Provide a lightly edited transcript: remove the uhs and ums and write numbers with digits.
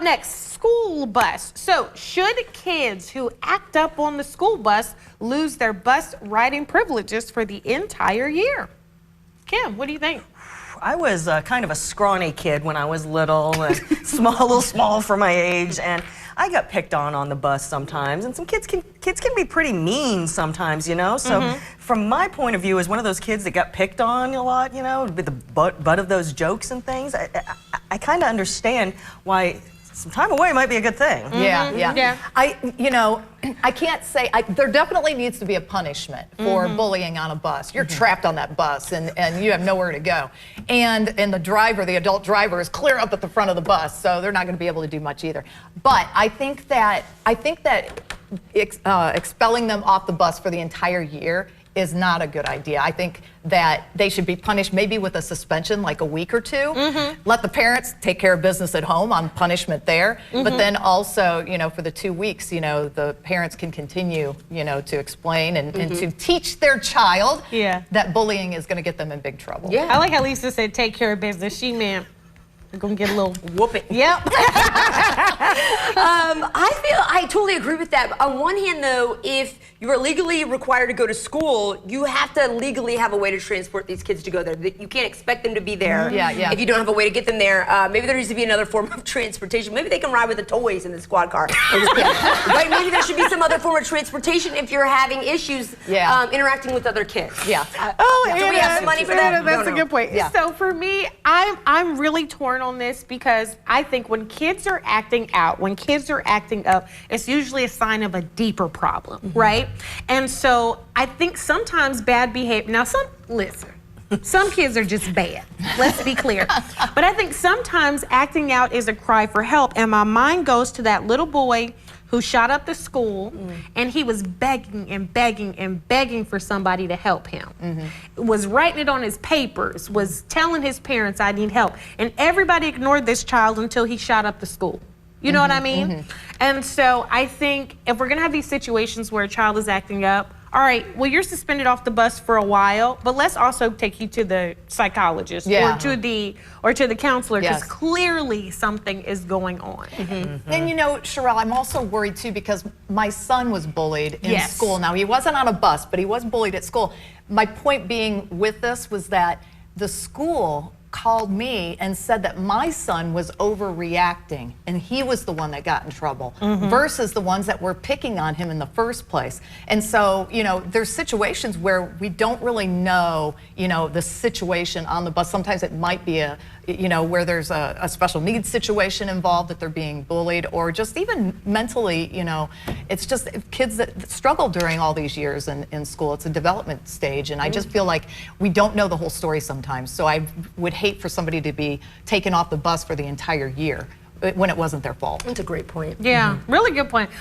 Up next, school bus. So, should kids who act up on the school bus lose their bus riding privileges for the entire year? Kim, what do you think? I was kind of a scrawny kid when I was little, and a little small for my age, and I got picked on the bus sometimes, and some kids can be pretty mean sometimes, you know. So from my point of view, as one of those kids that got picked on a lot, you know, with the butt of those jokes and things, I kind of understand why some time away might be a good thing. Yeah. I can't say, there definitely needs to be a punishment for bullying on a bus. You're trapped on that bus and you have nowhere to go. And the adult driver is clear up at the front of the bus, so they're not going to be able to do much either. But I think that expelling them off the bus for the entire year is not a good idea. I think that they should be punished maybe with a suspension, like a week or two. Let the parents take care of business at home on punishment there. But then also, you know, for the 2 weeks, you know, the parents can continue, you know, to explain and to teach their child that bullying is going to get them in big trouble. I like how Lisa said take care of business. She meant we're going to get a little whooping. Yep. I totally agree with that. On one hand, though, if you are legally required to go to school, you have to legally have a way to transport these kids to go there. You can't expect them to be there if you don't have a way to get them there. Maybe there needs to be another form of transportation. Maybe they can ride with the toys in the squad car. Right? Maybe there should be some other form of transportation if you're having issues interacting with other kids. Do we have some money for that? That's a good point. So for me, I'm really torn on this because I think when kids are acting out, when kids are acting up, it's usually a sign of a deeper problem, right? And so I think sometimes bad behavior, now some kids are just bad, let's be clear. But I think sometimes acting out is a cry for help, and my mind goes to that little boy who shot up the school, and he was begging and begging and begging for somebody to help him. Was writing it on his papers, was telling his parents, I need help. And everybody ignored this child until he shot up the school. You know what I mean? And so I think if we're gonna have these situations where a child is acting up, all right, well, you're suspended off the bus for a while, but let's also take you to the psychologist or to the counselor, because clearly something is going on. And you know, Sherelle, I'm also worried too because my son was bullied in school. Now, he wasn't on a bus, but he was bullied at school. My point being with this was that the school called me and said that my son was overreacting and he was the one that got in trouble versus the ones that were picking on him in the first place. And so, you know, there's situations where we don't really know, you know, the situation on the bus. Sometimes it might be where there's a special needs situation involved, that they're being bullied, or just even mentally, you know, it's just kids that struggle during all these years in school. It's a development stage, and I just feel like we don't know the whole story sometimes. So I would hate for somebody to be taken off the bus for the entire year when it wasn't their fault. That's a great point. Yeah, really good point.